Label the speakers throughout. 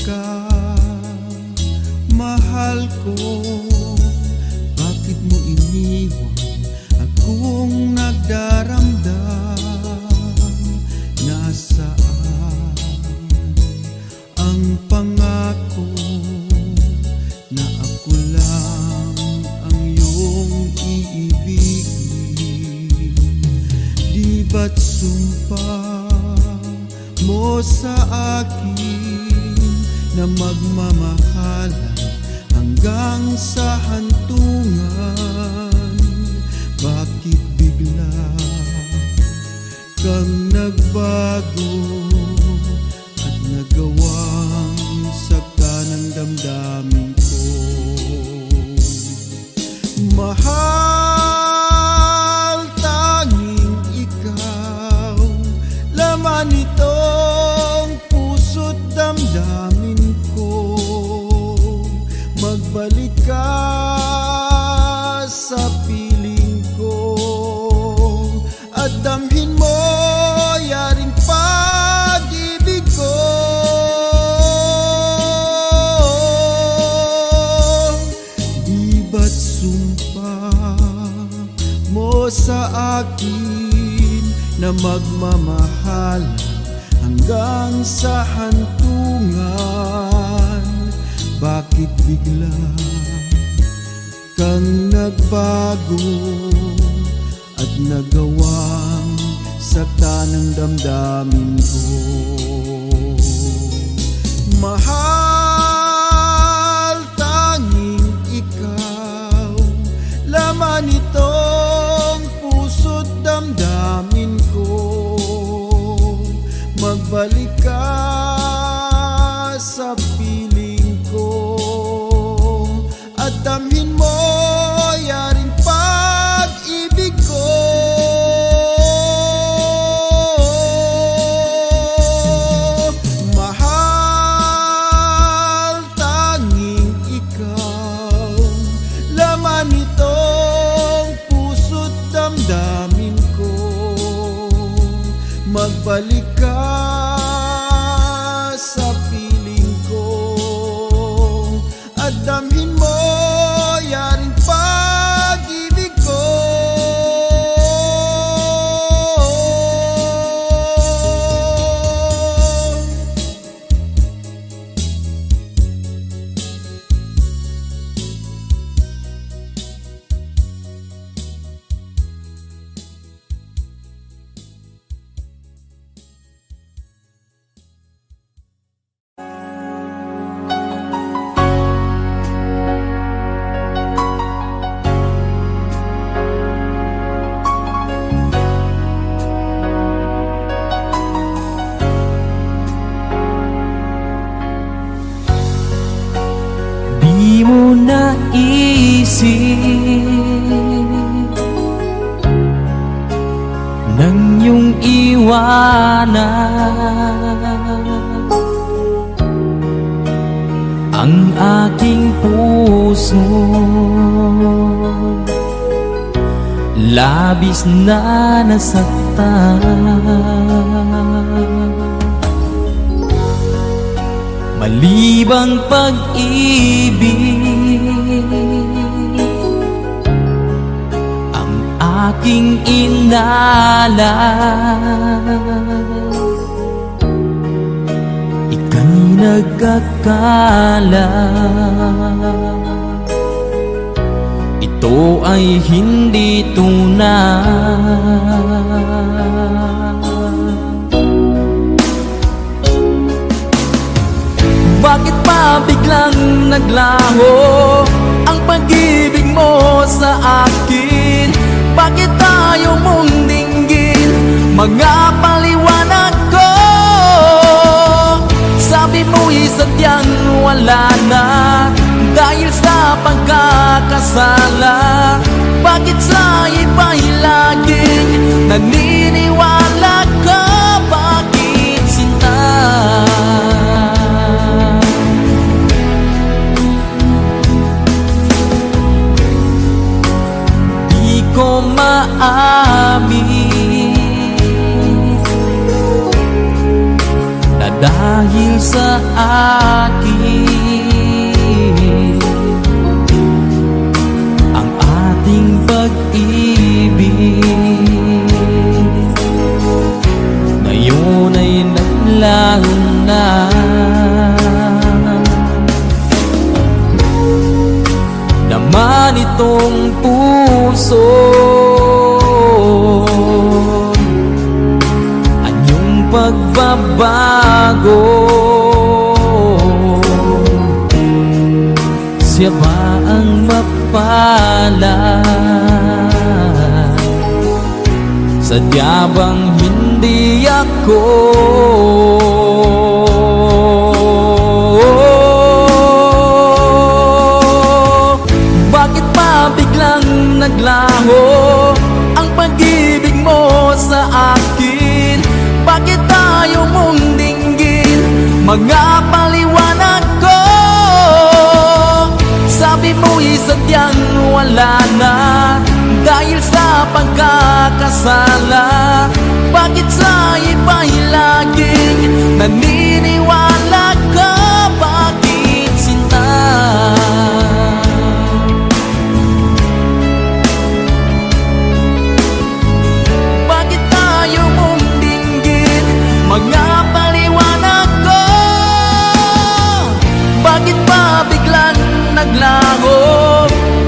Speaker 1: ka, mahal ko? Bakit mo iniwan akong nagdaramdam? Nasaan ang pangako na ako lang ang iyong iibigin? Di ba't sumpa mo sa akin na magmamahalan hanggang sa hantungan? Bakit bigla kang nagbago at nagawang sakta ng damdamin ko? Mahal, tanging ikaw, laman itong puso't damdamin ko. Magbalik ka sa piling ko at damhin mo yaring pag-ibig ko. Di ba't sumpa mo sa akin na magmamahalan hanggang sa hantungan? Bakit bigla kang nagbago at nagawang sakta ng damdamin ko? Mahal, tanging ikaw, laman itong puso't damdamin ko. Magbalik ka sa piling ko at damhin mo yaring pag-ibig ko. Mahal, tanging ikaw, laman itong puso't damdamin ko. Magbalik ka sa piling ko at damhin mo yaring pag-ibig ko.
Speaker 2: Di mo naisip nang iyong iwanan ang aking puso. Labis na nasaktan, malibang pag-ibig ang aking inalan. Ika'y nagkakala ito ay hindi tunay. Bakit pa biglang naglaho ang pag-ibig mo sa akin? Bakit tayo mong dinggin mga paliwanag ko? Sabi mo'y sadyang wala na dahil sa pagkakasala. Bakit sa iba'y laging naniniwala ka? Bakit sinta? Di ko maamin na dahil sa akin ang ating pag-ibig. Ngayon ay naglaho na, naman itong puso anyong pagbabago. Siya ba ang mapalad? Sadya bang hindi ako? Bakit pa biglang naglaho ang pag-ibig mo sa akin? Bakit tayo mong dinggin mga paliwanag ko? Sabi mo'y sadyang wala na dahil sa pagkakasala. Bakit sa iba'y laging naniniwala ka? Bakit sinta? Bakit tayo mong dinggin mga paliwanag ko? Bakit pa biglang naglaho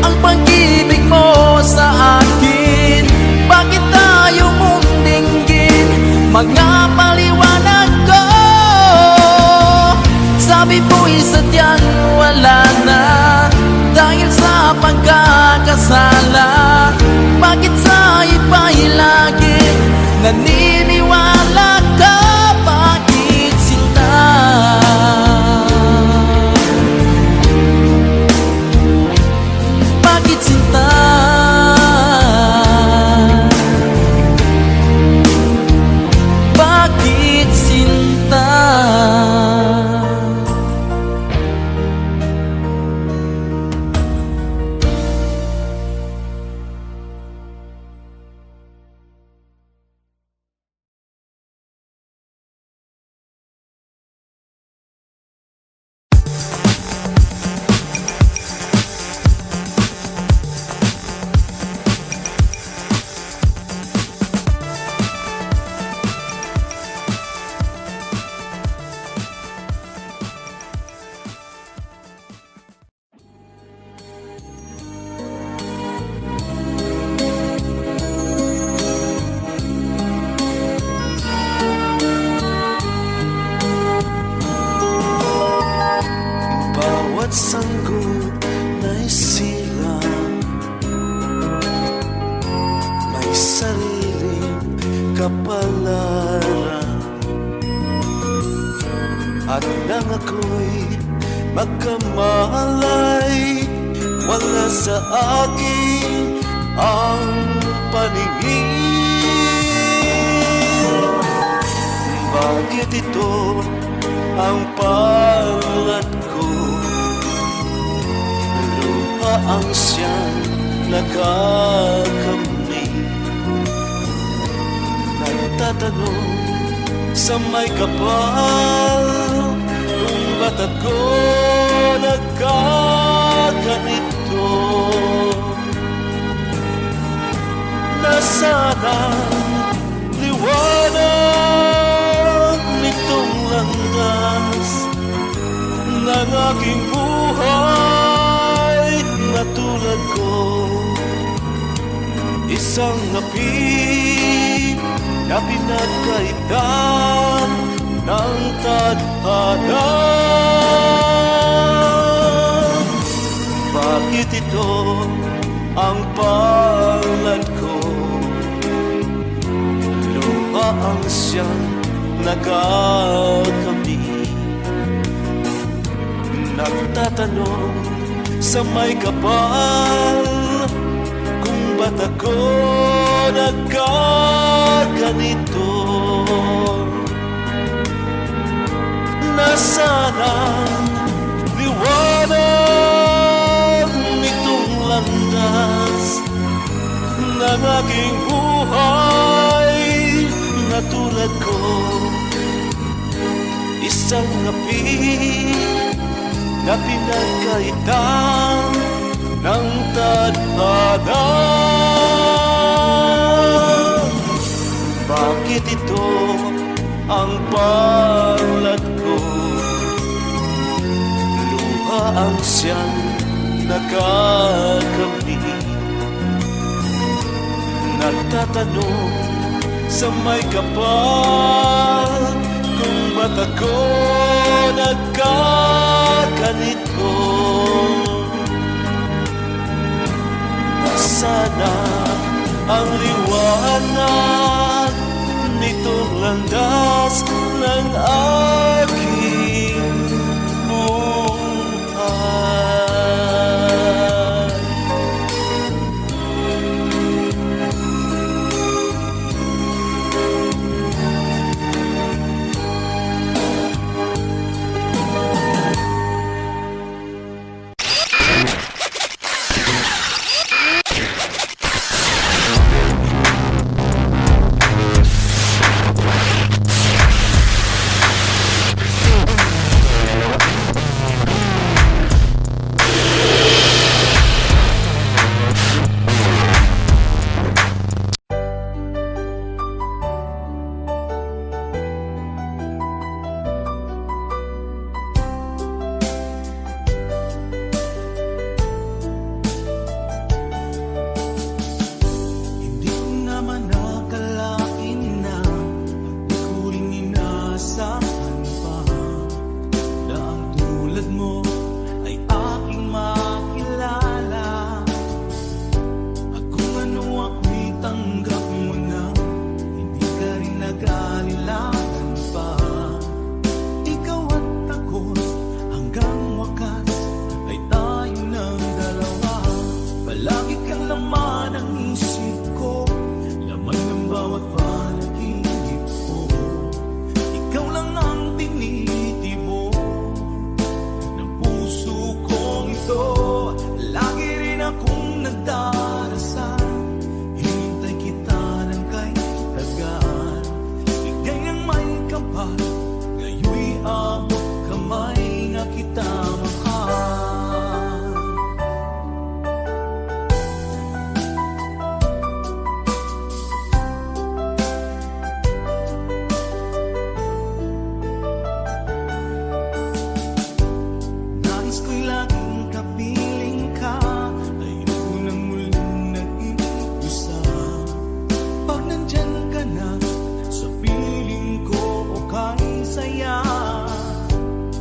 Speaker 2: ang pag-ibig mo sa akin? Bakit tayo mong dinggin mga paliwanag ko? Sabi mo'y sadyang wala na dahil sa pagkakasala. Bakit sa iba'y laging naniniwala ka? Bakit sinta? Bakit sinta? Bakit sinta?
Speaker 3: Bawat sanggol na'y silang may sariling kapalaran, at nang ako'y magkamalay, wala sa akin ang paningin. Bakit ito ang palad ko? Luha ang siyang nakakamit. Nagtatanong sa may kapal, kung ba't ako nagkaganito? Nasaan ang liwanag nitong landas ng aking buhay na tulad ko? Isang api na pinagkaitan ng tadhana. Bakit ito ang palad ko? Luha ang siyang nakakamit. Nagtatanong sa may kapal, kung ba't ako nagkaganito? Nasaan ang liwanag nitong landas ng aking buhay na tulad ko? isang api na pinagkaitan ng tadhana. Bakit ito ang palad ko? Luha ang siyang nakakamit. Nagtatanong sa may kapal kung ba't ako nagkaganito. Nasana ang liwanag nitong landas ng aking buhay.
Speaker 1: Hindi ko naman nakalain na di ko rin inaasahan pa na ang tulad mo ay aking makilala. At kung ano ako'y tanggap mo na, hindi ka rin nag-alilangan pa. Ikaw at ako hanggang wakas ay tayo ng dalawa. Palagi kang laman ng isip ko, laman ng bawat panaginip ko. Ikaw lang ang tinitibok ng puso kong ito. Lagi rin akong nagdarasal, hinintay kita ng kay tagal. Bigay ng may kapal, ngayon'y abot kamay na kita mahal. Nais ko'y laging kapiling ka, ayoko nang muling nag-iisa. Pag nandyan ka na, sa piling ko okay saya.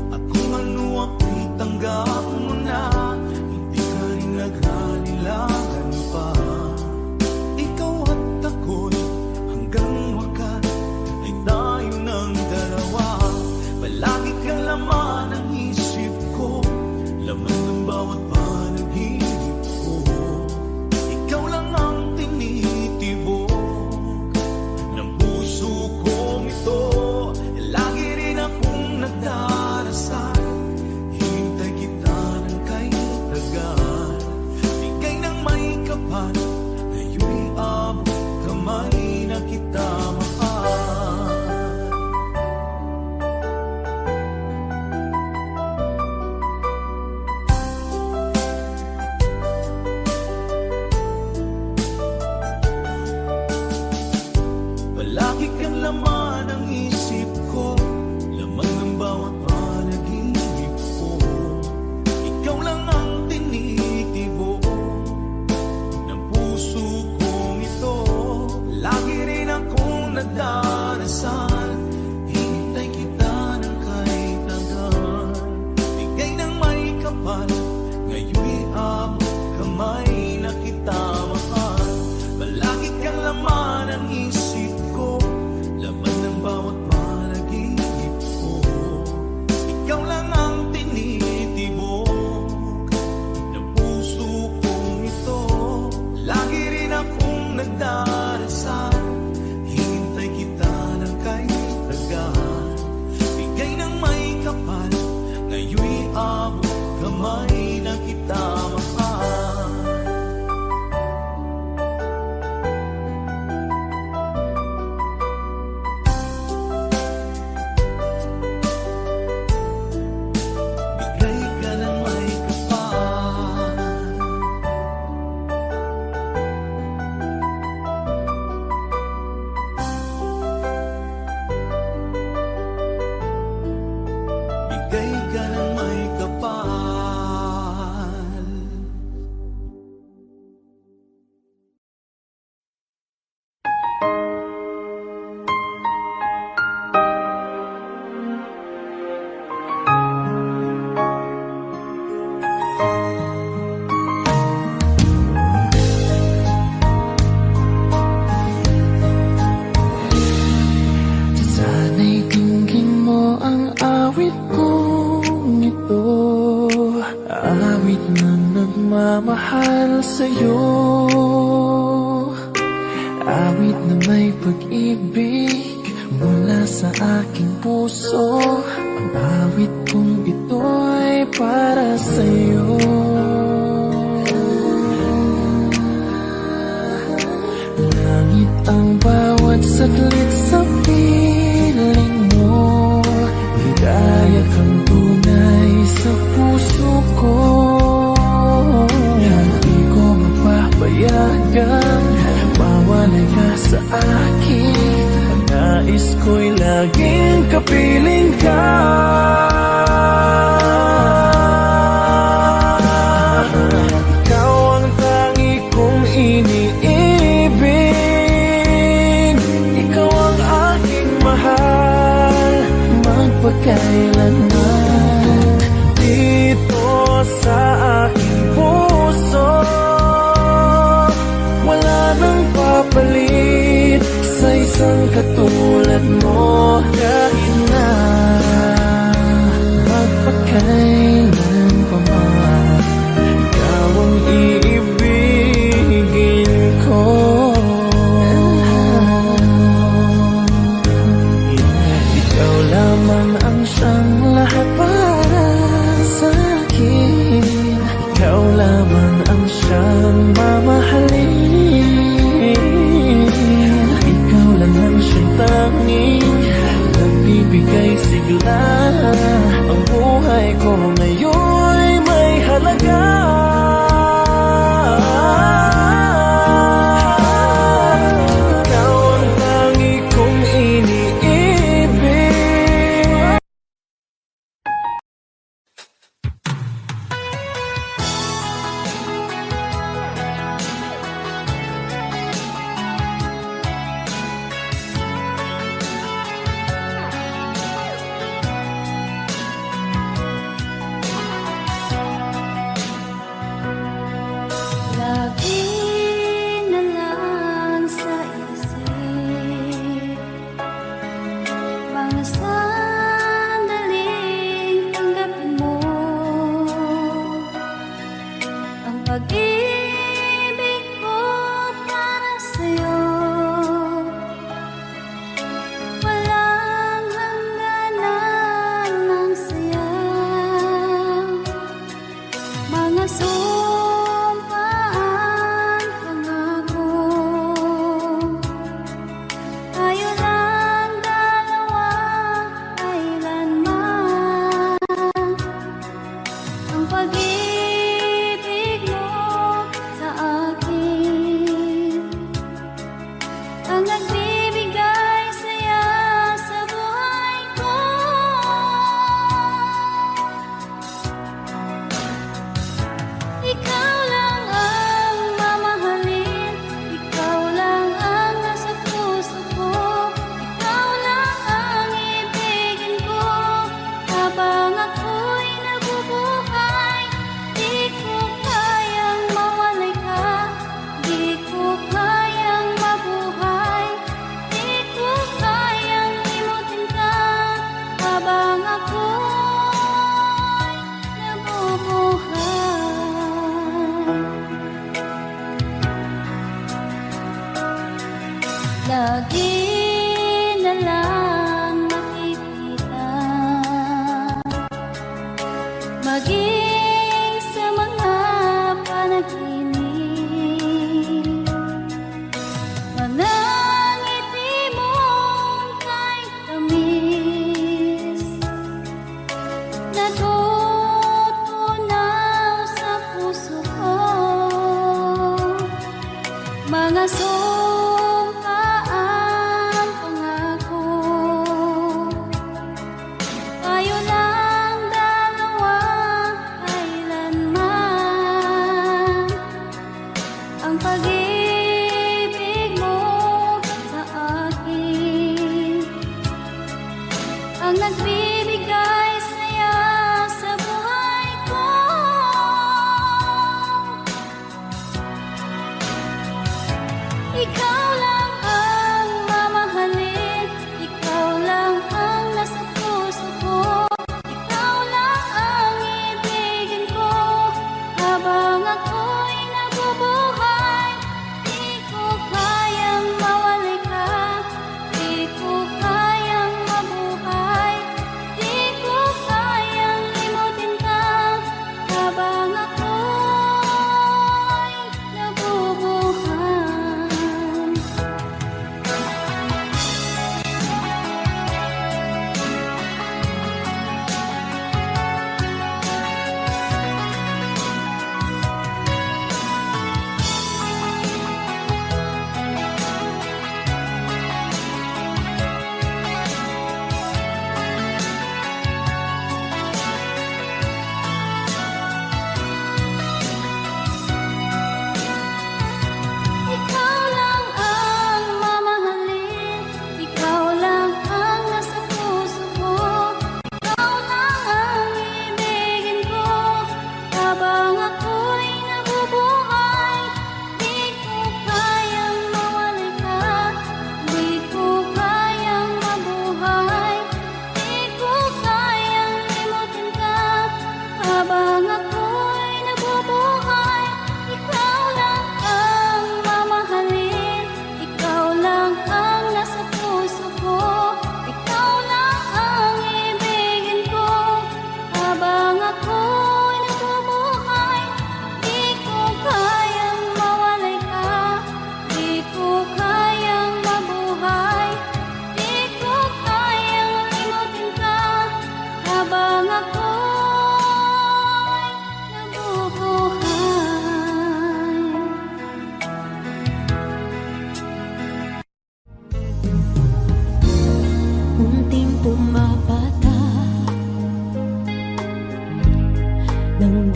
Speaker 1: At kung ano ako'y tanggap mo na, hindi ka rin naghalilangan pa. Ikaw at ako'y hanggang wakas ay tayo ng dalawa. Palagi kang laman ng isip ko, laman ng bawat panaginip ko. Ikaw lang ang tinitibok ng puso kong ito. Lagi rin akong nagdarasal, hinintay kita ng kay tagal. Bigay ng may kapal, ngayon'y abot kamay na kita mahal. Palagi kang laman ng isip ko, laman ng bawat panaginip ko. Ikaw lang ang tinitibok ng puso kong ito. Lagi rin akong nagdarasal, hinintay kita ng kay tagal. Bigay ng may kapal, ngayon'y abot kamay na kita mahal. Palagi kang laman ng isip ko, laman ng bawat panaginip ko. Ikaw lang ang tinitibok ng puso kong ito. Lagi rin akong nagdarasal, hinintay kita ng kay tagal. Bigay ng may kapal, ngayon'y abot kamay na kita mahal. bigay ka ng may kapal.
Speaker 2: Sana'y dinggin mo ang awit kong ito, awit na nagmamahal sa'yo, awit na may pag-ibig mula sa aking puso. Ang awit kong ito ay para sa'yo. Langit ang bawat saglit sa piling mo, ligaya kang tunay sa puso ko. Hindi ko mapapayagan mawalay ka sa akin. Ang nais ko'y laging kapiling ka. Ikaw ang tangi kong iniibig, ikaw ang aking mahal, magpakailanman. Dito sa aking puso, wala nang papalit sa isang katulad mo. Kahit na magpakailan pa man, ikaw ang iibigin ko. Ikaw lamang ang siyang lahat para sa akin. Ikaw lamang ang siyang mamahalin. Ikaw lang ang siyang tanging nagbibigay sigla. Ang buhay ko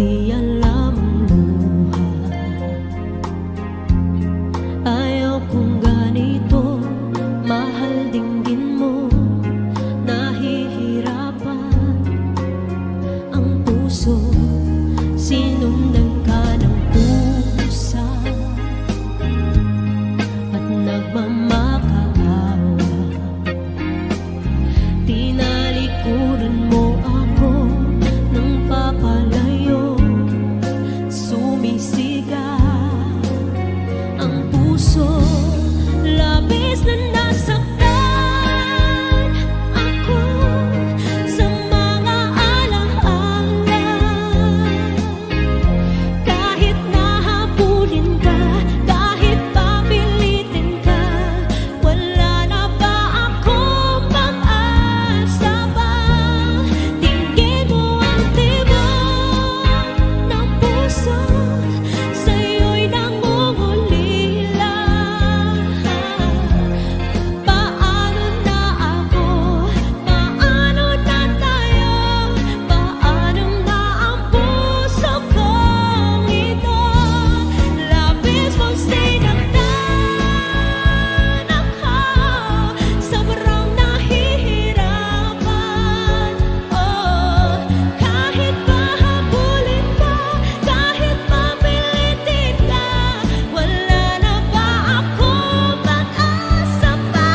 Speaker 4: di alam ang luha. Ayaw kong ganito, mahal dinggin mo. Nahihirapan ang puso, sinundan ka ng pusa at nagmamakaawa. Tinalikuran mo ako ng papalayo, sumisigaw ang puso, labis na nasaktan ako sa mga alaala. Kahit nahabulin ka, kahit papilitin ka, wala na ba akong pag-asa pa? Tingin mo ang tibok ng puso, sa'yo'y nangungulila. Paano na ako? Paano na tayo? Paano na ang puso kong ito? Labis mong sinaktan ako, sobrang nahihirapan. Oh, kahit pahabulin ka, kahit papilitin ka, wala na ba akong pag-asa pa?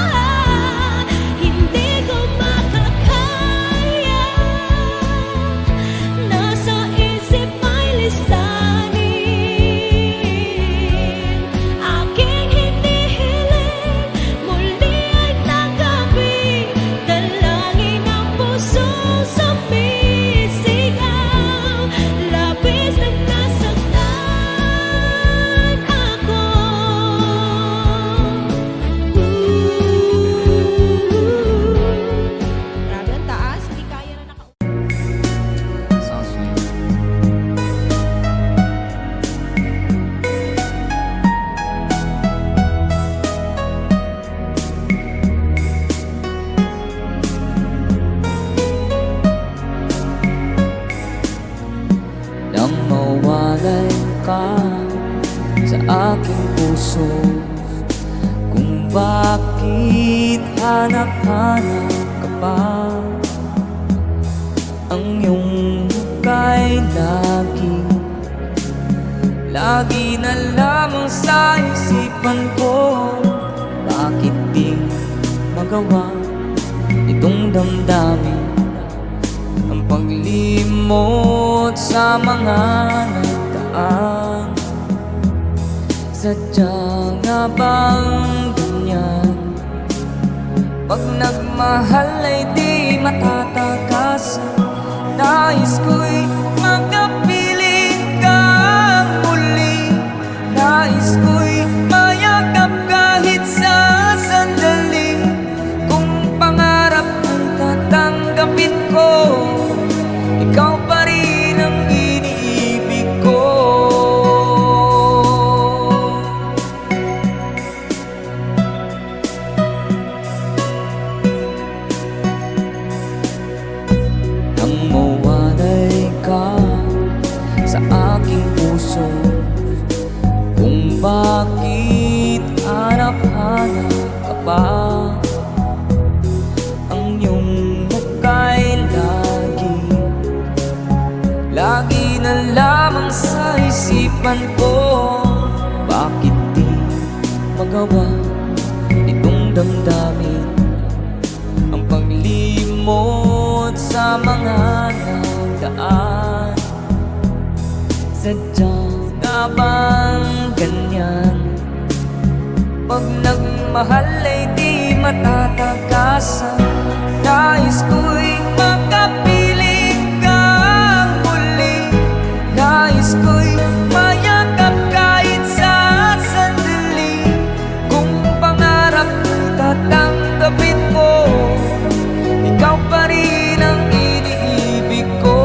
Speaker 4: Hindi ko makakaya, nasa isip may lisanin. Aking hinihiling, muli ay tanggapin, dalangin ang puso sumisigaw. Labis na nasaktan ako. Grabe ang taas, hindi kaya na
Speaker 2: Sounds sweet. Nang mawalay ka sa aking puso, kung bakit hanap-hanap ka pa, ang iyong muka'y lagi na lamang sa isipan ko. Bakit di magawa itong damdamin ang paglimot sa mga nagdaan? Sadya nga bang ganyan? Pag nagmahal ay di matatakasan. Nais ko'y magkapiling kang muli, nais ko'y mayakap kahit sa sandali. Kung pangarap kong tatanggapin ko, ikaw pa rin ang iniibig ko. Nang mawalay ka sa aking puso, kung bakit hanap-hanap ka pa, ang iyong muka'y lagi na lamang sa isipan ko. Bakit di magawa itong damdamin ang paglimot sa mga nagdaan? Sadya nga bang ganyan? Pag nagmahal ay di matatakasan. Nais ko'y makapiling kang muli, nais ko'y mayakap kahit sa sandali. Kung pangarap ko'y tatanggapin mo, ikaw pa rin ang iniibig ko.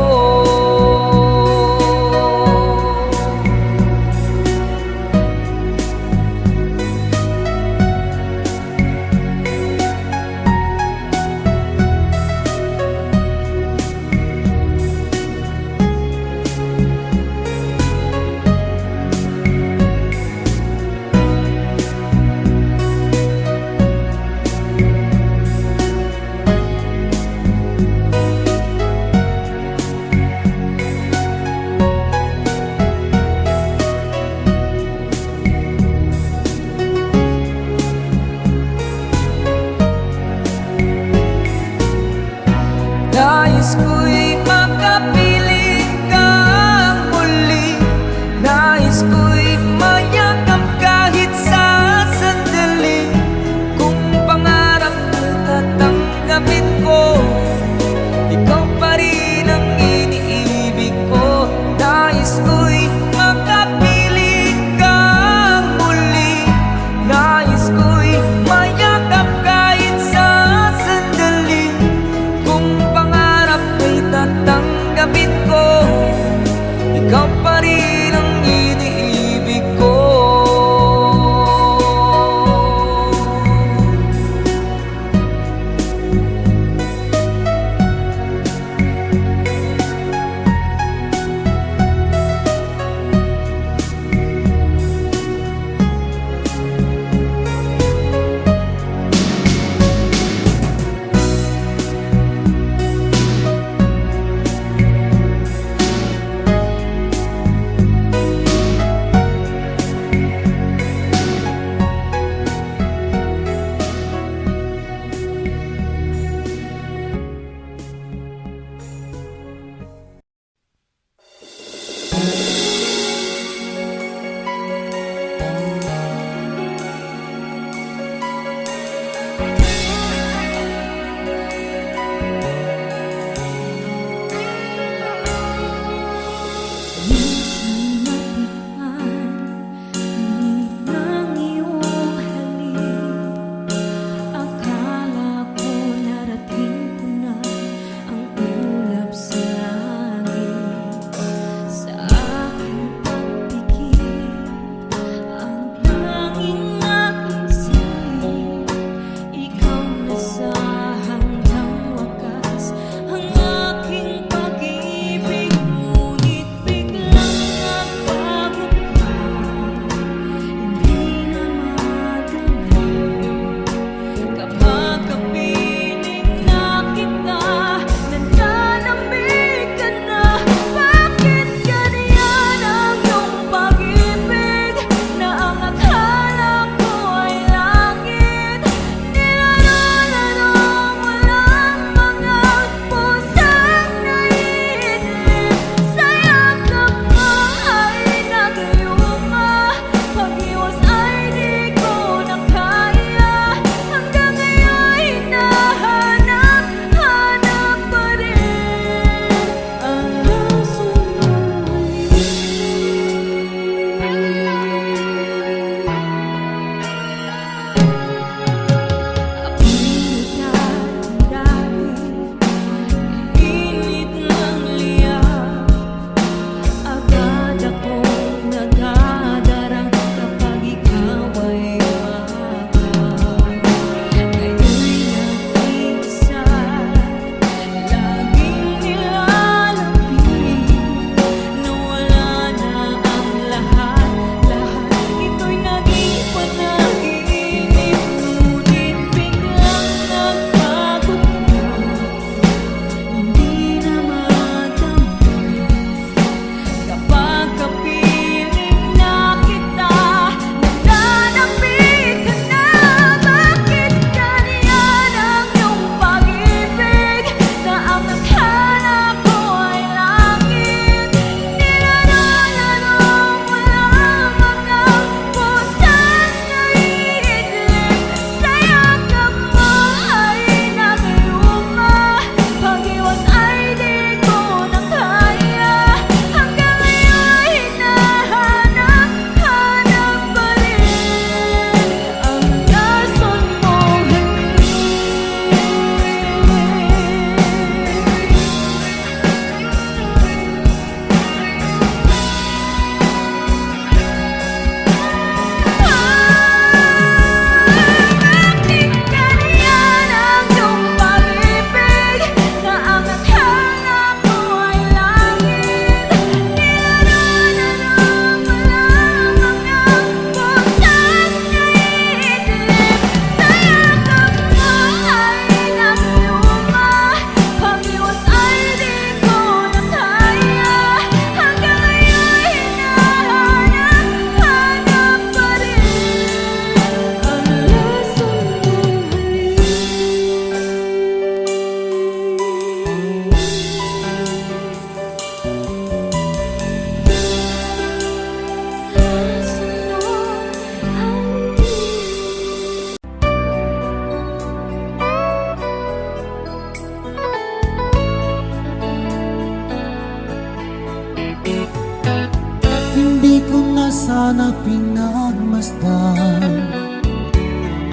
Speaker 2: sana pinagmasdan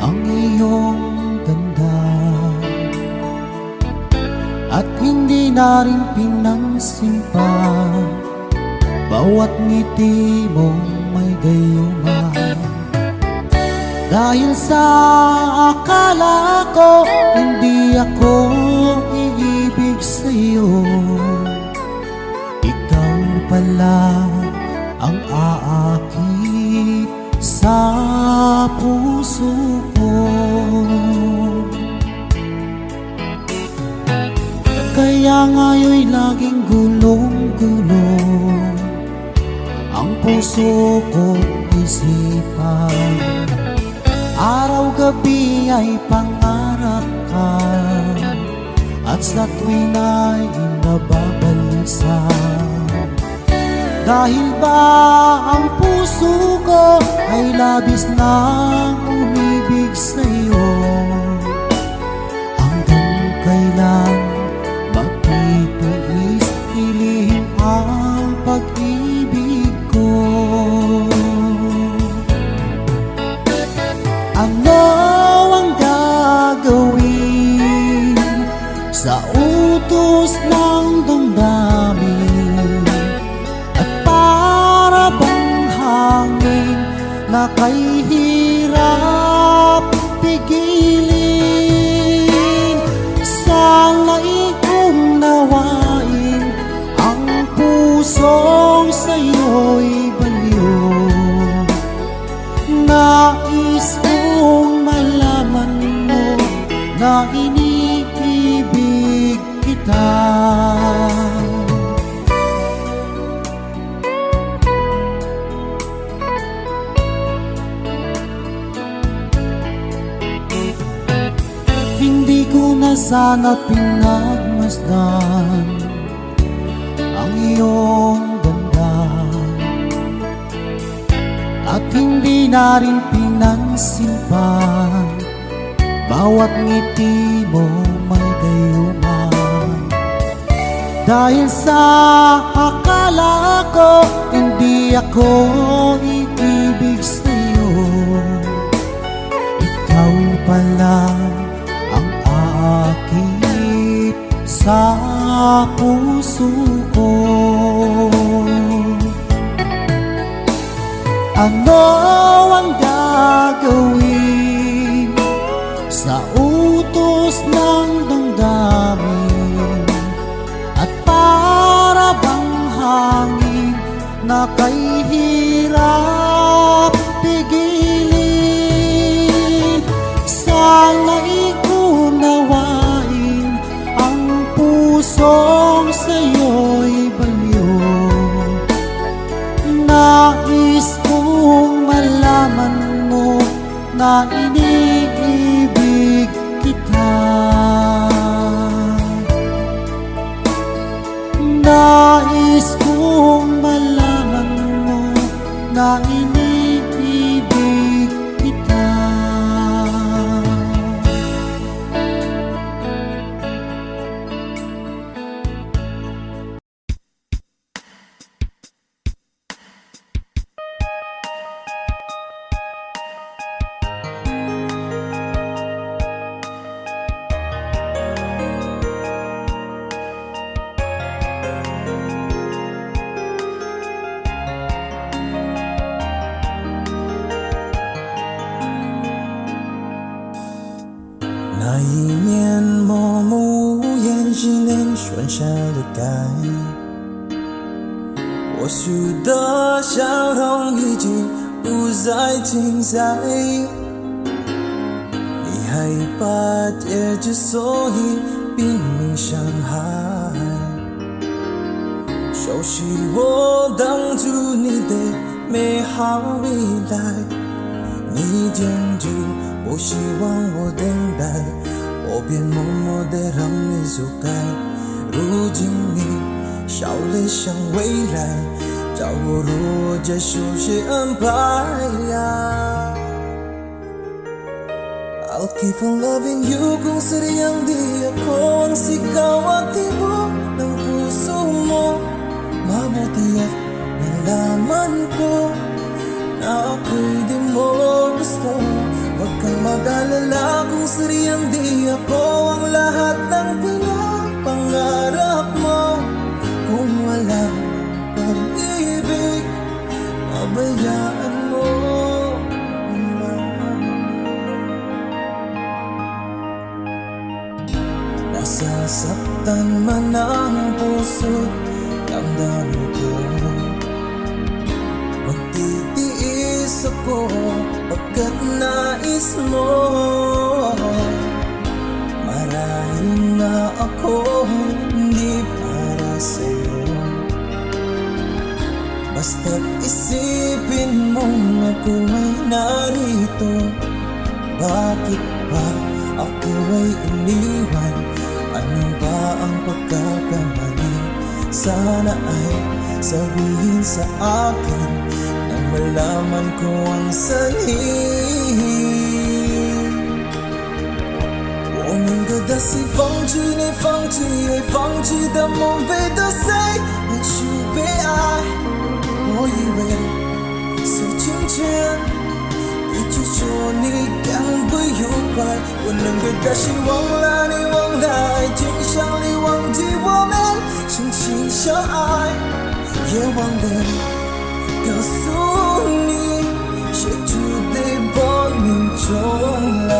Speaker 2: ang iyong ganda, at hindi na rin pinansin pa bawat ngiti mong may gayuma. Dahil sa akala ko hindi ako iibig sa'yo, ikaw pala ang aakit sa puso ko. Kaya nga'yo'y laging gulong-gulong ang puso ko't isipan. Araw-gabi ay pangarap ka, at sa tuwin ay nababalisa. Dahil ba ang puso ko ay labis nang umibig sa'yo? Hanggang kailan magtitiis ilihim ang pag-ibig ko? Ano ang gagawin sa utos ng damdamin, at para bang hangin na kay hirap pigilin? Sana'y unawain ang pusong sa'yo'y baliw. Nais kong malaman mo na iniibig kita. Hindi ko na sana pinagmasdan ang iyong ganda, at hindi na rin pinansin pa bawat ngiti mo may gayuma. Dahil sa akala ko hindi ako iibig sa'yo, ikaw pala ang aakit sa puso ko. Ano ang gagawin sa utos ng damdamin, at para bang hangin na kay hirap pigilin? Sana'y unawain ang pusong sa'yo'y baliw. Nais kong malaman mo na iniibig kita. Nais kong malaman mo na iniibig kita.
Speaker 1: 那一年默默无言纪念喧嚣的改，我许的笑容已经不再停在，你害怕结局，所以拼命伤害，熟悉我当初你的美好未来，你坚决不希望我等待，我便默默地让你走开。如今你笑脸向未来，叫我如何接受些安排呀？I'll keep on loving you kung sadyang di ako ang sigaw at tibo ng puso mo. Mabuti at nalaman ko mag-alala kung sariyang di ako ang lahat ng pinapangarap mo. Kung wala pag-ibig, pabayaan mo naman. Nasasaktan man ang puso, damdamin ko magtitiis ako pagkat nais mo. Marahil na ako hindi para sa'yo, basta't isipin mong ako ay narito. Bakit ba ako ay iniwan? Ano ba ang pagkakamali? Sana ay sabihin sa akin nang malaman ko ang sanhi. 我宁可的是放弃你，放弃也放弃的梦被得谁也许被爱。我以为是今天一直说你赶不愉快，我宁可的是忘了你，忘了爱情，想你忘记我们深情相爱，也忘了告诉你谁注定亡命中来。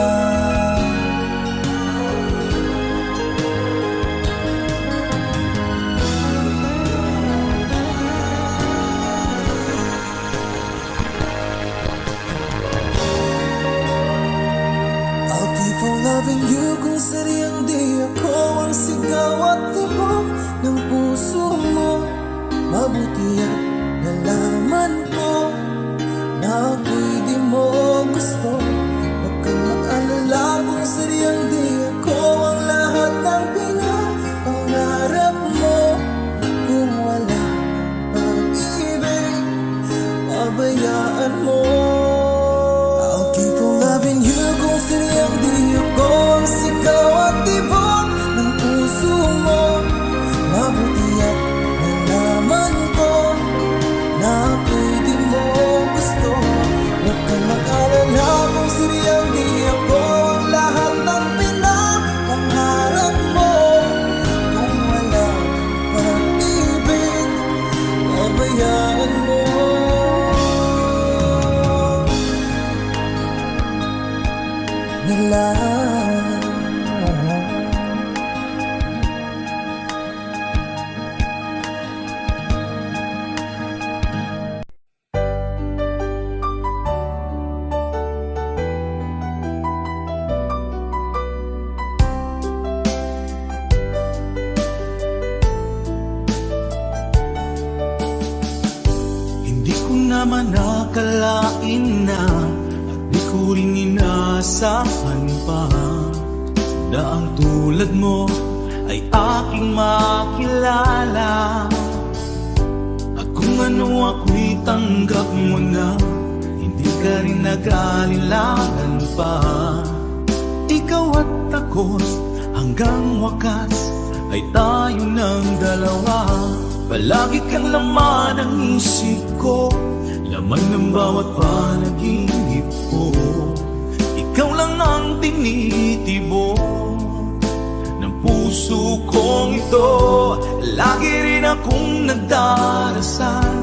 Speaker 1: Loving you kung sariyang di ako ang sigaw at tibok ng puso mo. Mabuti at nalaman ko na ako'y di mo gusto. Huwag kang mag-alala kung sariyang di ako ang lahat ng pinapangarap mo. Kung wala pag-ibig, pabayaan mo. I'll keep on loving you kung sariyang di ako ang sigaw at tibok ng puso mo. Mabuti at nalaman ko na ako'y di mo gusto. Huwag kang mag-alala kung sariyang di ako ang lahat ng pinapangarap mo. Kung wala pag-ibig, pabayaan mo. Nila
Speaker 3: Hindi ko naman nakalain na at di ko rin inaasahan pa na ang tulad mo ay aking makilala. At kung ano ako'y tanggap mo na, hindi ka rin nag-aalilangan pa. Ikaw at ako hanggang wakas ay tayo ng dalawa. Palagi kang laman ng isip ko, laman ng bawat panaginip ko. Ikaw lang ang tinitibok ng puso kong ito. Lagi rin akong nagdarasal,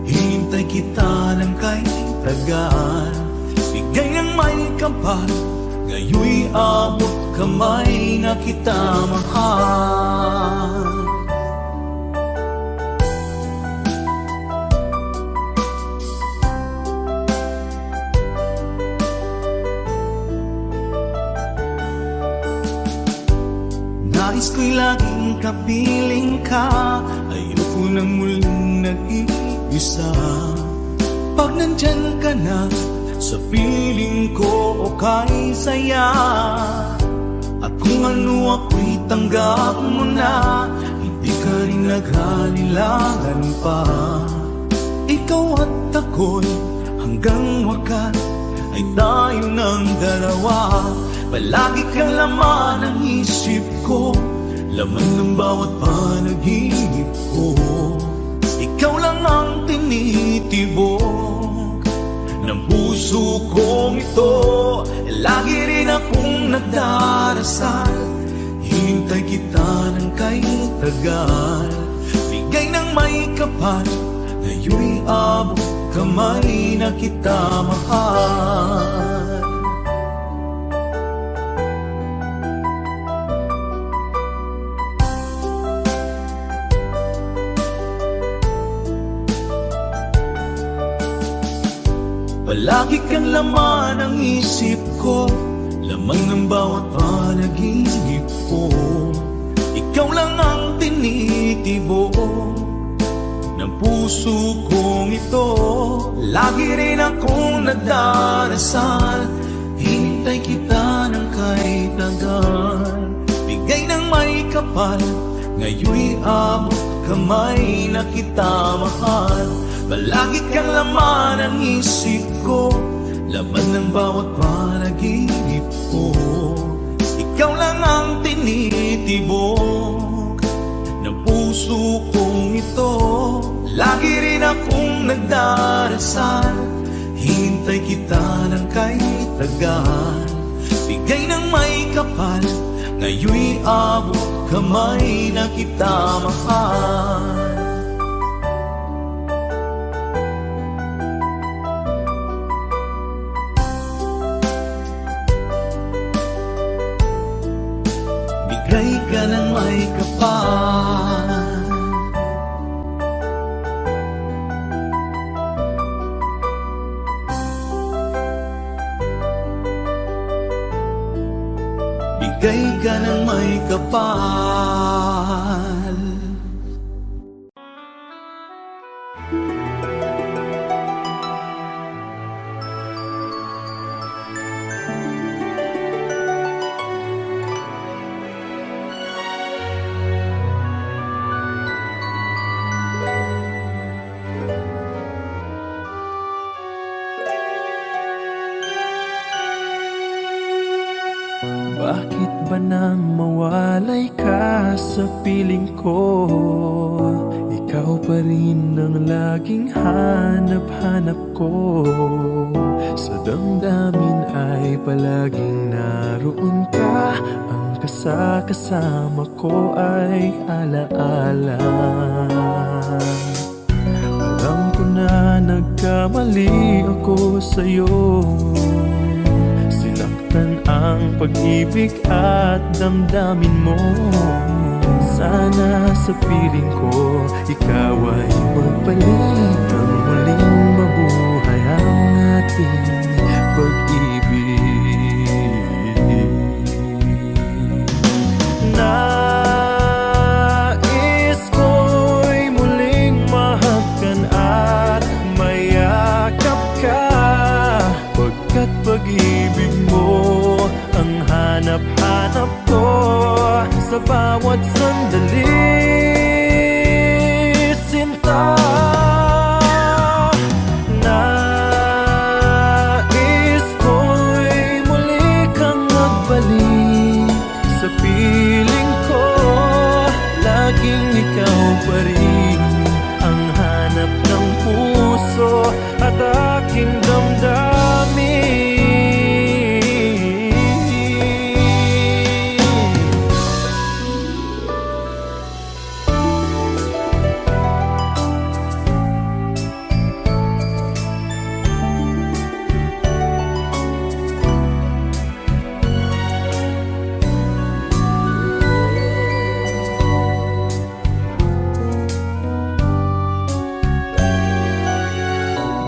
Speaker 3: hinintay kita ng kay tagal. Bigay ng may kapal, ngayoy abot kamay na kita mahal. Nais ko'y laging kapiling ka, ayoko nang muling nag-iisa. Pag nandyan ka na, sa piling ko okay saya. At kung ano ako'y tanggap mo na, hindi ka rin nag-aalilangan pa. Ikaw at ako'y hanggang wakas ay tayo ng dalawa. Palagi kang laman ng isip ko, laman ng bawat panaginip ko. Ikaw lang ang tinitibok ng puso kong ito. Lagi nagdarasal, hinintay kita ng kay tagal. Bigay ng may kapal, ngayon'y abot kamay na kita mahal. Palagi kang laman ng isip ko, laman ng bawat panaginip ko. Ikaw lang ang tinitibo ng puso kong ito. Lagi rin akong nagdarasal, hinintay kita ng kay tagal. Bigay ng may kapal, ngayon'y abot kamay na kita mahal. Palagi kang laman ng isip ko, laman ng bawat panaginip ko. Ikaw lang ang tinitibok ng puso kong ito. Lagi rin akong nagdarasal, hintay kita ng kay tagal. Bigay ng may kapal, ngayon'y abot kamay na kita mahal. Bigay ka ng may kapal, bigay ka ng may kapal.
Speaker 2: Bakit ba nang mawalay ka sa piling ko? Ikaw pa rin ang laging hanap-hanap ko. Sa damdamin ay palaging naroon ka. Ang kasama ko ay alaala. Alam ko na nagkamali ako sa'yo. Ang pag-ibig at damdamin mo. Sana sa piling ko ikaw ay magbalik. Ang muling mabuhay ang ating pag-ibig. Nais ko'y muling mahagkan at mayakap ka, pagkat pag-ibig mo ang hanap-hanap ko sa bawat sandali, sinta. Nais ko'y muli kang magbalik sa piling ko. Laging ikaw pa rin ang hanap ng puso at aking damdamin.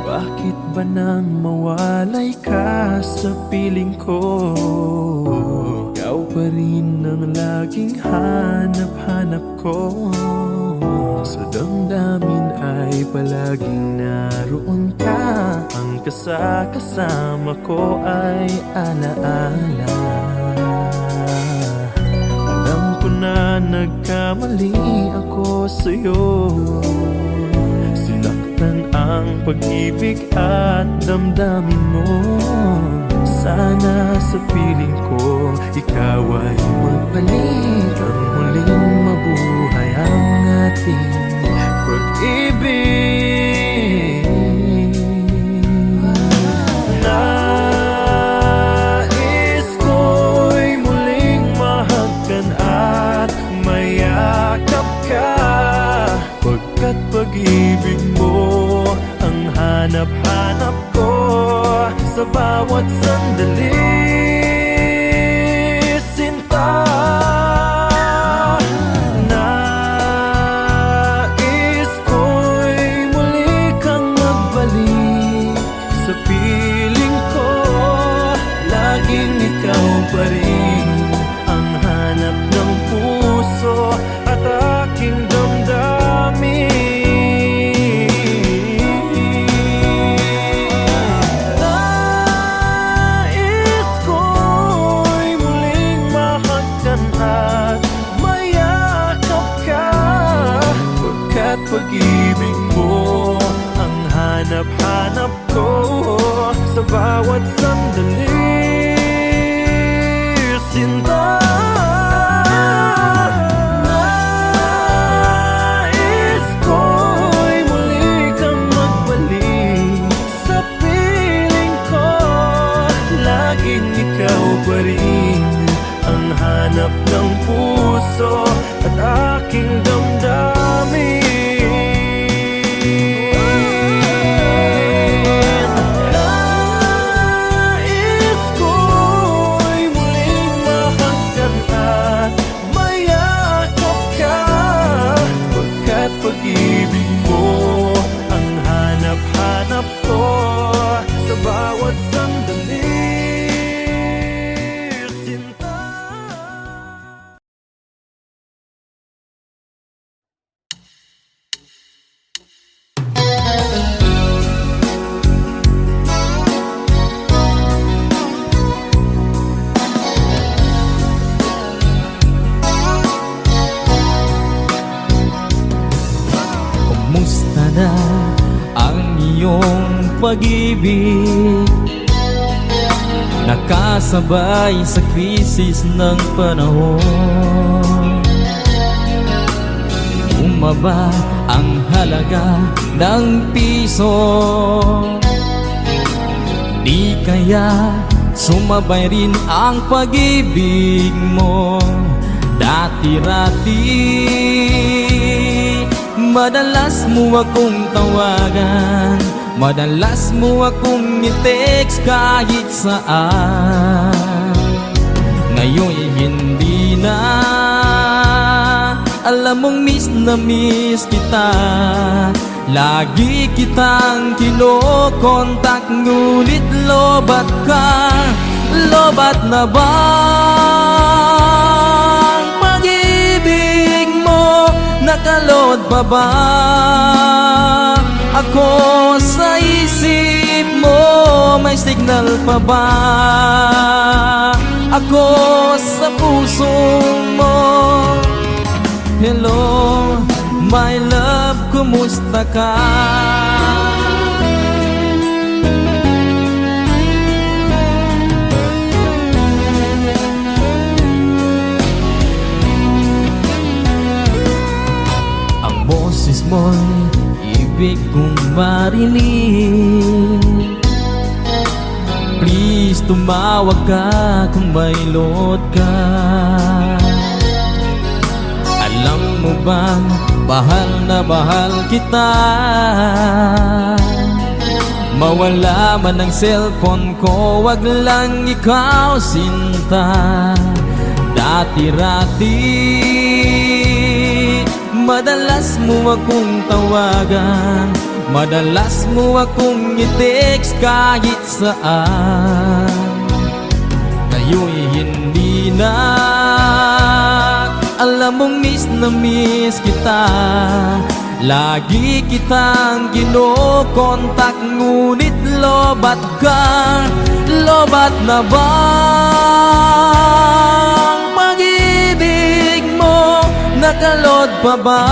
Speaker 2: Bakit ba nang mawalay ka sa piling ko? Ikaw pa rin ang laging hanap-hanap ko. Sa damdamin ay palaging naroon ka. Ang kasama ko ay alaala. Alam ko na nagkamali ako sa'yo. Ang pag-ibig at damdamin mo. Sana sa piling ko ikaw ay magbalik. Ang muling mabuhay ang ating pag-ibig. Nais ko'y pag-ibig mo ang hanap-hanap ko sa bawat sandali. Sinta, nais ko'y muli kang magbalik sa piling ko. Laging ikaw pa rin ang hanap ng puso at aking damdamin. Nais ko'y muling mahagkan at mayakap ka, pagkat pag-ibig mo ang hanap-hanap ko sa bawat sandali. Sinta, nais ko'y muli kang magbalik sa piling ko. Laging ikaw pa rin ang hanap ng puso at aking damdamin. Nais ko'y muling mahagkan at mayakap ka, pagkat pag-ibig mo ang hanap-hanap ko sa bawat sandali. Sinta.
Speaker 5: Kumusta na ang iyong pag-ibig? Nakasabay sa krisis ng panahon. Bumaba ang halaga ng piso. Di kaya sumabay rin ang pag-ibig mo dati-rati. Madalas mo akong tawagan, madalas mo akong i-text kahit saan. Ngayon'y hindi na, alam mong miss na miss kita. Lagi kitang kinokontak, ngunit lobat ka. Lobat na ba ang pag-ibig mo? Nakalod pa ba ako sa isip mo? May signal pa ba ako sa puso mo? Hello, my love, kumusta ka? Boses mo'y ibig kong marinig. Please tumawag ka kung may load ka. Alam mo bang mahal na mahal kita? Mawala man ang cellphone ko, wag lang ikaw sinta. Dati-rati madalas mo akong tawagan, madalas mo akong i-text kahit saan. Ngayon'y hindi na, alam mong miss na miss kita. Lagi kitang kinokontak, ngunit lobat ka. Lobat na ba ang pag-ibig mo? Nakalod pa ba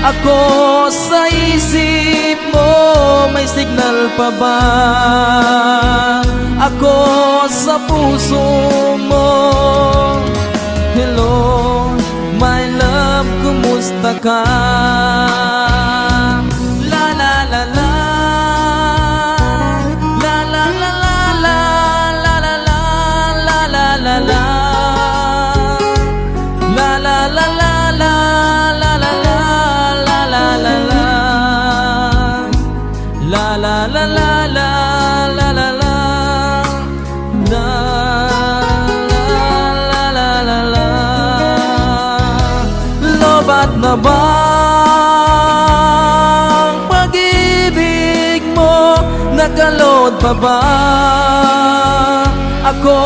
Speaker 5: ako sa isip mo? May signal pa ba ako sa puso mo? Hello, my love, kumusta ka? La la la la, la la la la la, la la la la la la la. La la la la la la la la bang pag-ibig mo? Nakaload pa ba ako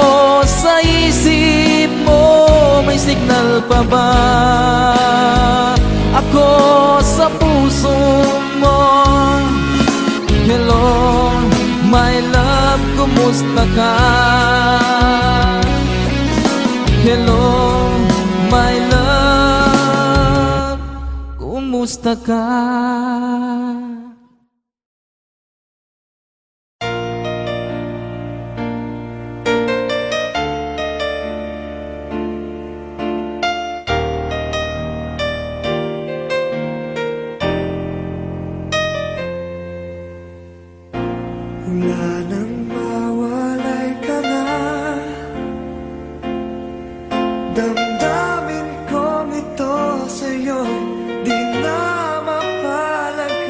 Speaker 5: sa isip mo? May signal pa ba ako sa puso mo? Hello, my love, kumusta ka? Hello, my love, kumusta ka?
Speaker 1: Wala nang mawalay ka na. Damdamin kong ito sa'yo, di na mapalag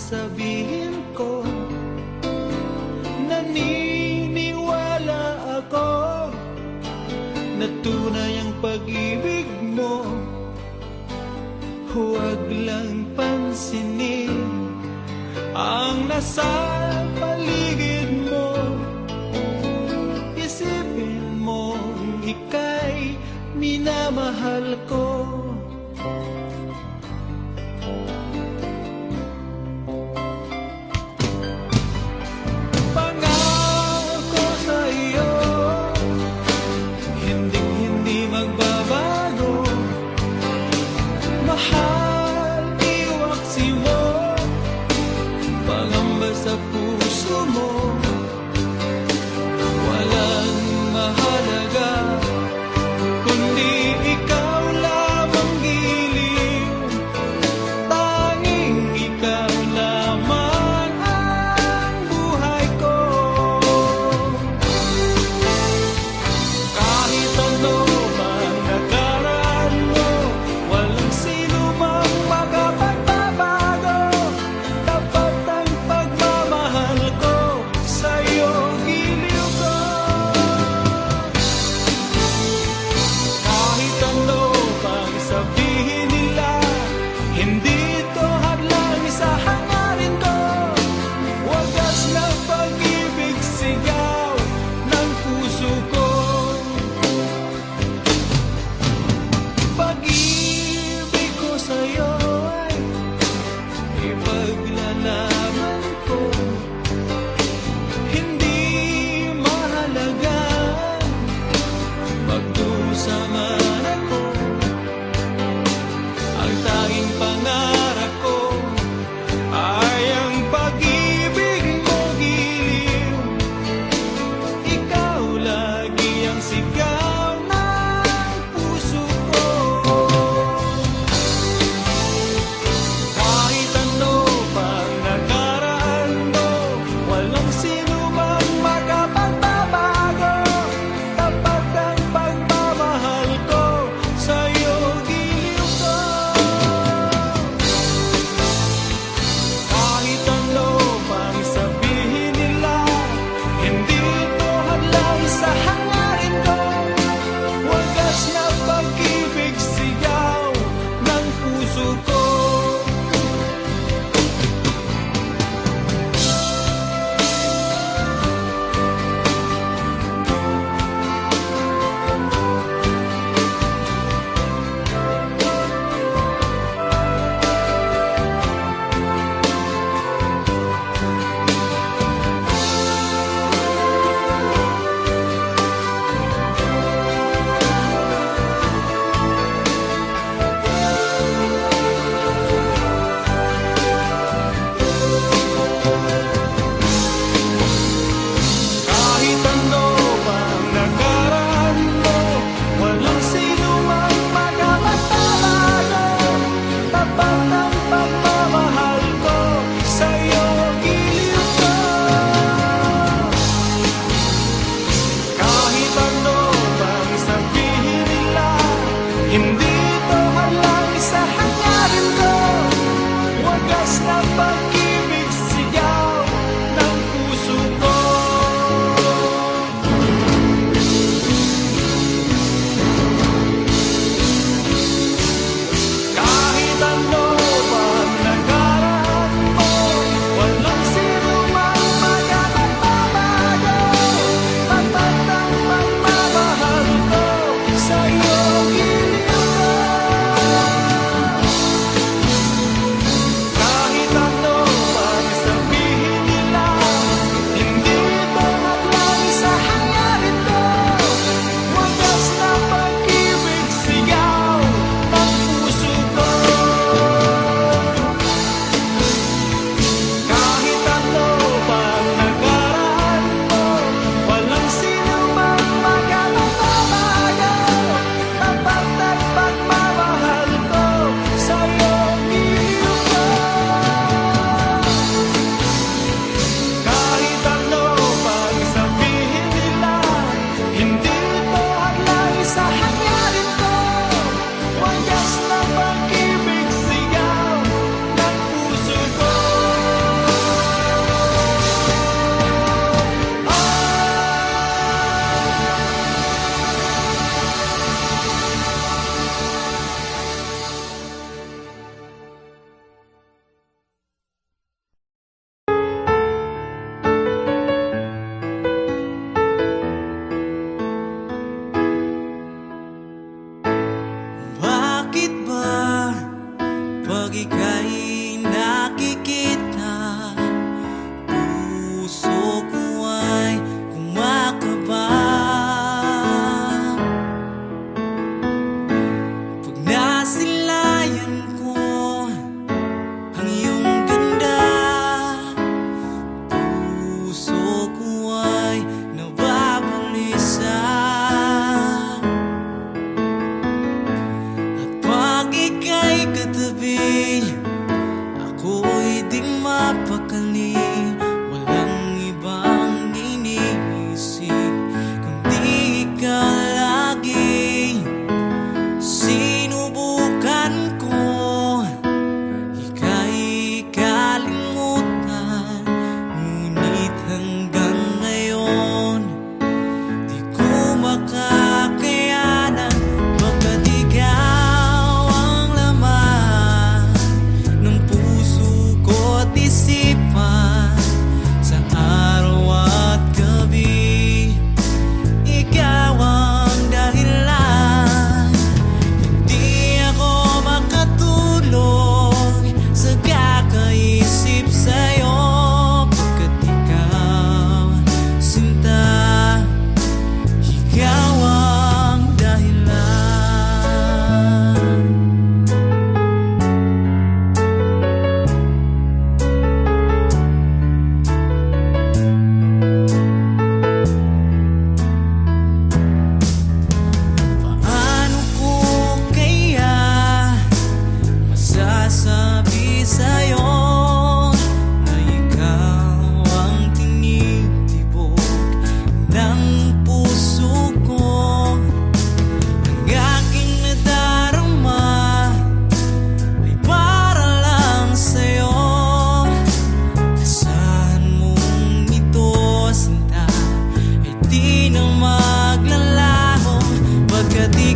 Speaker 3: sasabihin ko, naniniwala ako na tunay ang pag-ibig mo. Huwag lang pansinin ang nasa paligid mo. Isipin mo ika'y minamahal ko. Pangako sa iyo, hindi magbabago. Mahal, iwaksi mo, pangamba sa puso mo. Walang mahalaga kundi ikaw lang.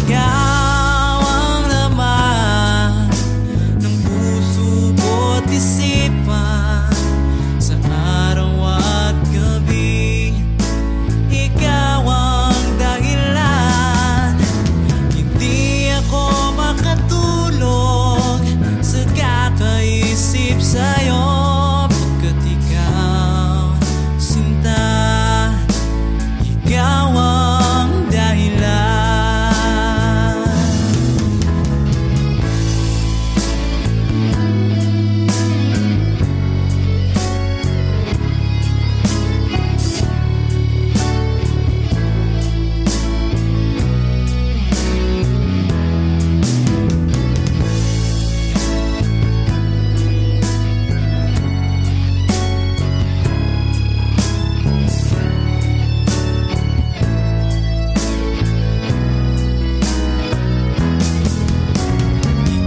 Speaker 5: Ikaw ang laman ng puso ko't isipan. Sa araw at gabi, ikaw ang dahilan. Hindi ako makatulog sa kakaisip sa'yo, pagkat ikaw, sinta, ikaw ang dahilan.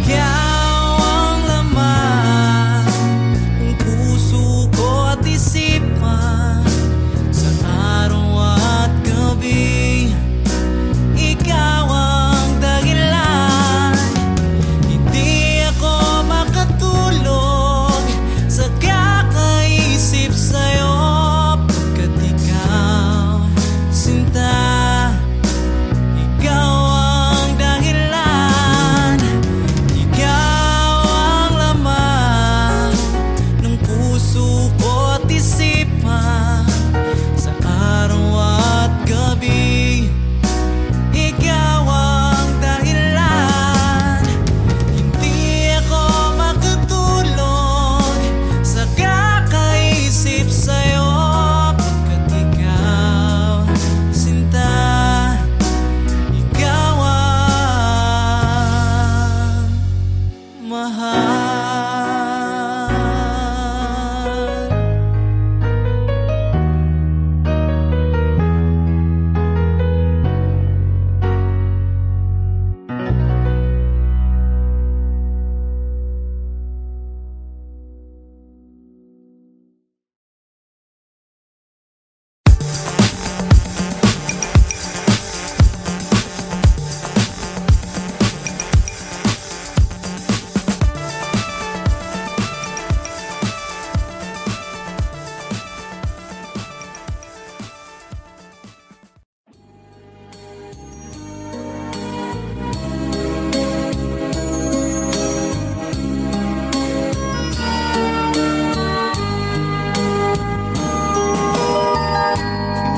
Speaker 5: Ikaw ang laman ng puso ko at isipan. Sa araw at gabi, ikaw ang dahilan. Hindi ako makatulog sa kakaisip sa'yo, pagkat ikaw, sinta, ikaw ang dahilan. Ikaw ang laman ng puso ko't isipan. Sa araw at gabi, ikaw ang dahilan. Hindi ako makatulog sa kakaisip sa'yo, pagkat ikaw, sinta, ikaw ang mahal.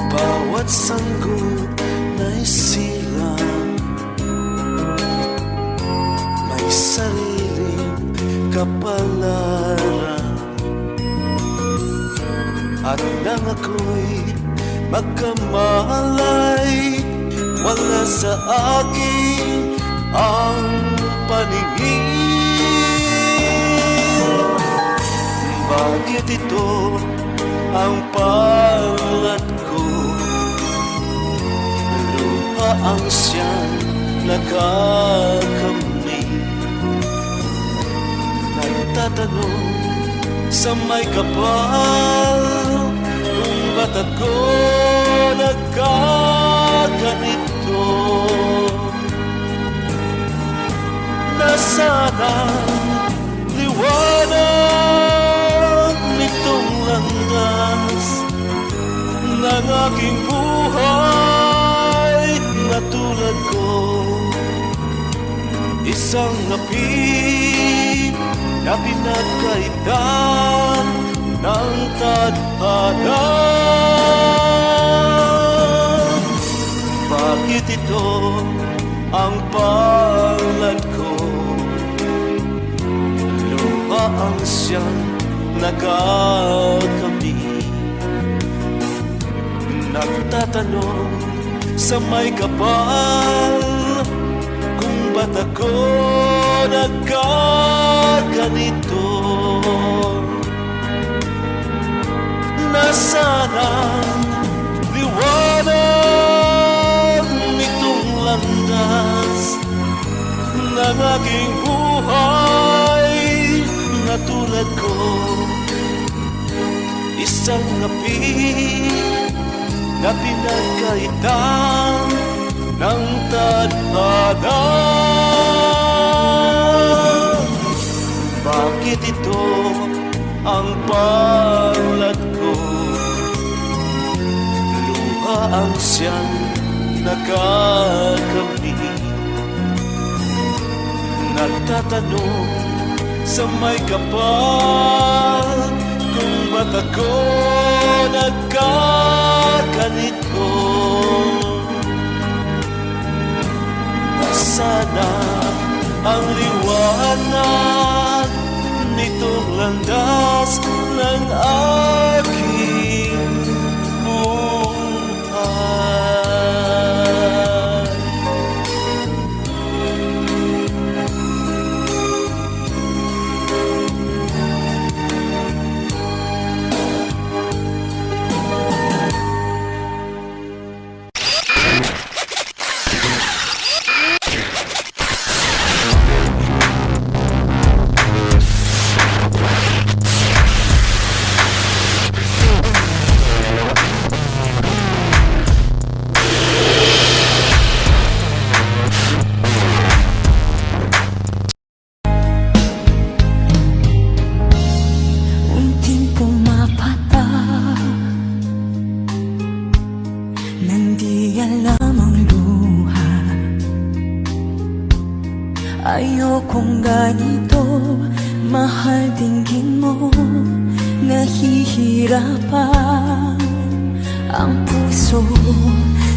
Speaker 1: Bawat sanggol na'y silang may sariling kapalaran. At nang ako'y magkamalay, wala sa akin ang paningin. Bakit ito ang palad ko? Lupa ang siyang nakakamit. Nagtatanong sa may kapal, kung ba't ako nagkaganito? Nasaan ang liwanag nitong landas ng aking buhay na tulad ko? Isang api na pinagkaitan ng tadhana. Bakit ito ang palad ko? Luha ang siyang nagkakamit. Nagtatanong sa may kapal, kung ba't ako nagkaganito? Nasaan ang liwanag nitong landas ng aking buhay na tulad ko? Isang api na pinagkaitan
Speaker 3: ng tadhana. Bakit ito ang palad ko? Luha ang siyang nakakamit. Nagtatanong sa may kapal kung ba't ako nagkaganito. Nasana ang liwanag nitong landas ng aking buhay.
Speaker 4: Unting pumapata nang di alam ang luha. Ayokong ganito, mahal dinggin mo. Nahihirapan ang puso,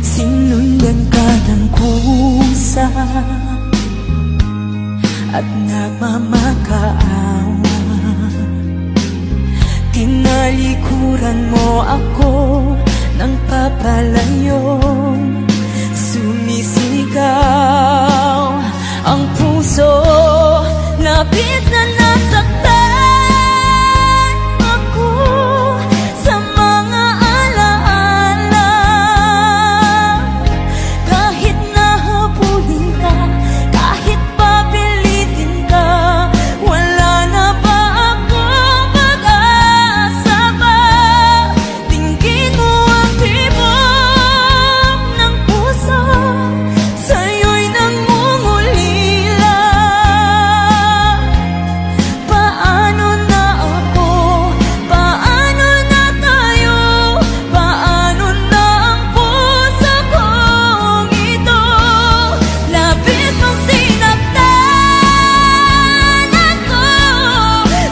Speaker 4: sinundan ka ng kusa at nagmamakaawa. Tinalikuran mo ako ng papalayo, sumisigaw ang puso, labis na nasaktan ako sa mga alaala. Kahit nahabulin ka, kahit papilitin ka, wala na ba akong pag-asa pa? Dinggin mo ang tibok ng puso, sa'yo'y nangungulila. Paano na ako? Paano na tayo? Paano na ang puso kong ito? Labis mong sinaktan ako,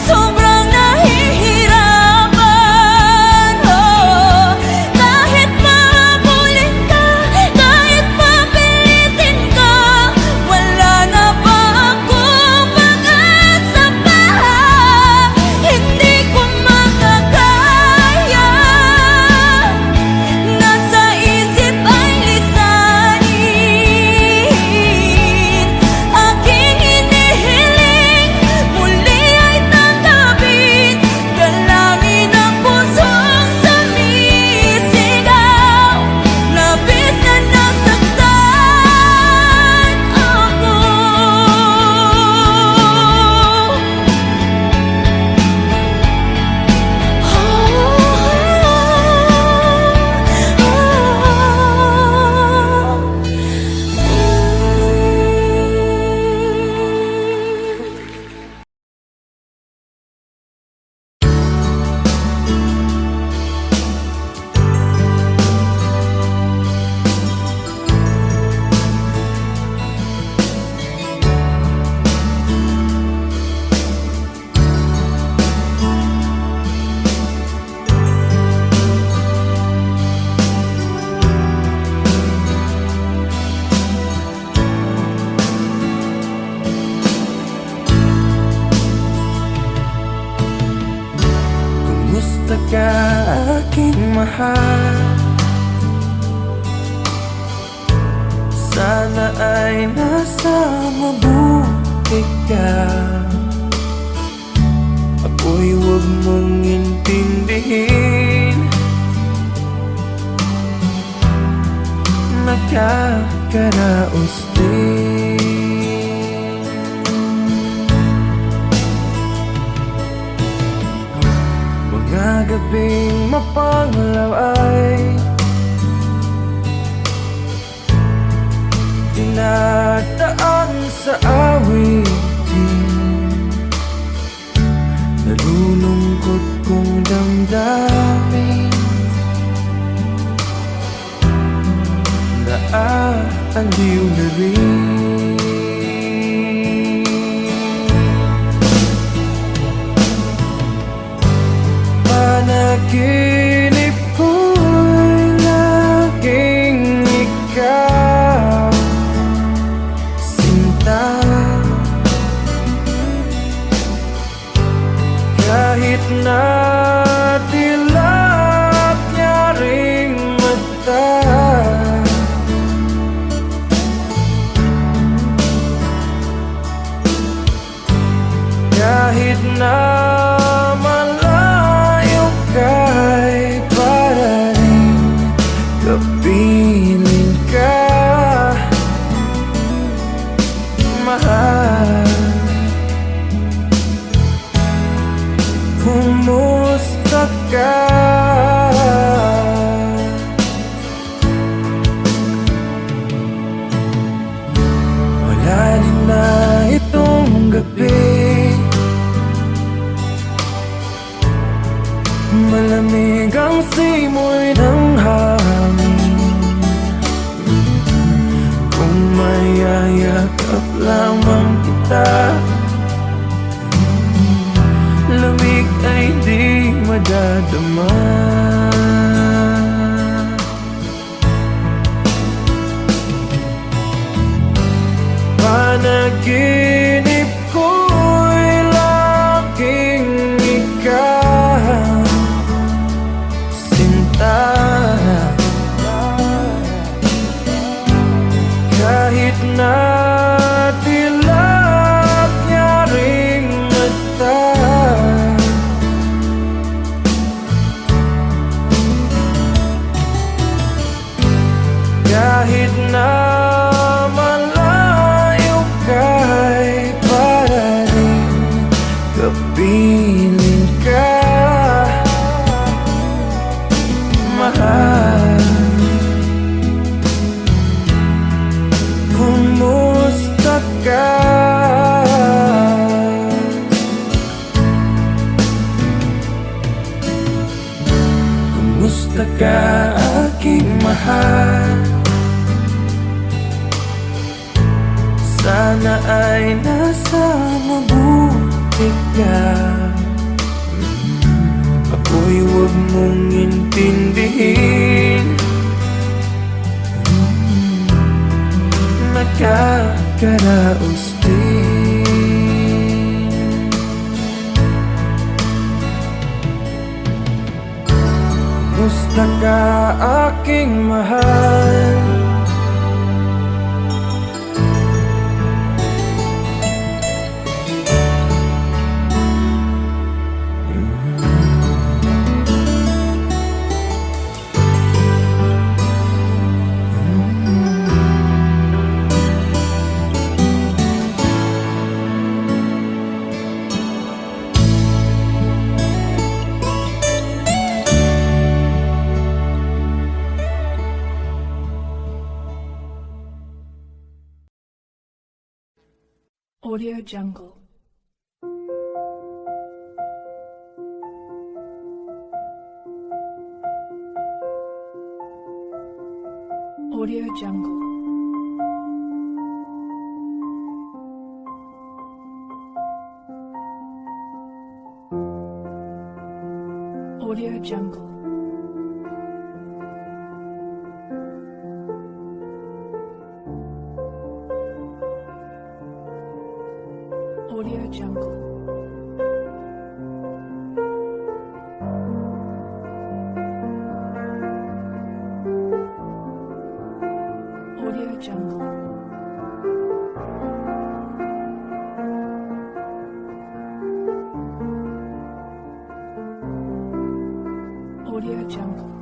Speaker 4: sobrang nahihirapan. Oh, kahit mahabulin ka, kahit papilitin ka, wala na ba akong pag-asa pa? Hindi ko makakaya, nasa isip ay lisanin. Aking hinihiling, muli ay tanggapin, dalangin ang pusong sumisigaw. Labis na nasaktan ako.
Speaker 2: Kumusta ka aking mahal? Sana ay nasa mabuti ka. Ako'y huwag mong intindihin, nakakaraos din. Mga gabing mapanglaw ay awitin, nalulungkot kong damdamin, naaaliw na rin. Panaginip ko'y laging ikaw, sinta. Kahit na dilap niya ring mata, kahit na malayo ka'y para rin kapiling ka, mahal. Kumusta ka? Malalim na itong gabi, malamig ang simoy ng hangin. Kung mayayakap lamang kita, lamig ay di madadama. Panaginip ko'y laging ikaw, sinta. Kahit na dilap niya ring mata, kahit na malayo ka'y para rin kapiling ka, mahal. Kumusta ka? Kumusta ka, aking mahal? Sana ay nasa mabuti ka. Ako'y huwag mong intindihin, nakakaraos din. Kumusta ka, aking mahal?
Speaker 6: Audio Jungle. Audio Jungle. Audio Jungle. Audio Jungle. Audio Jungle. Audio Jungle.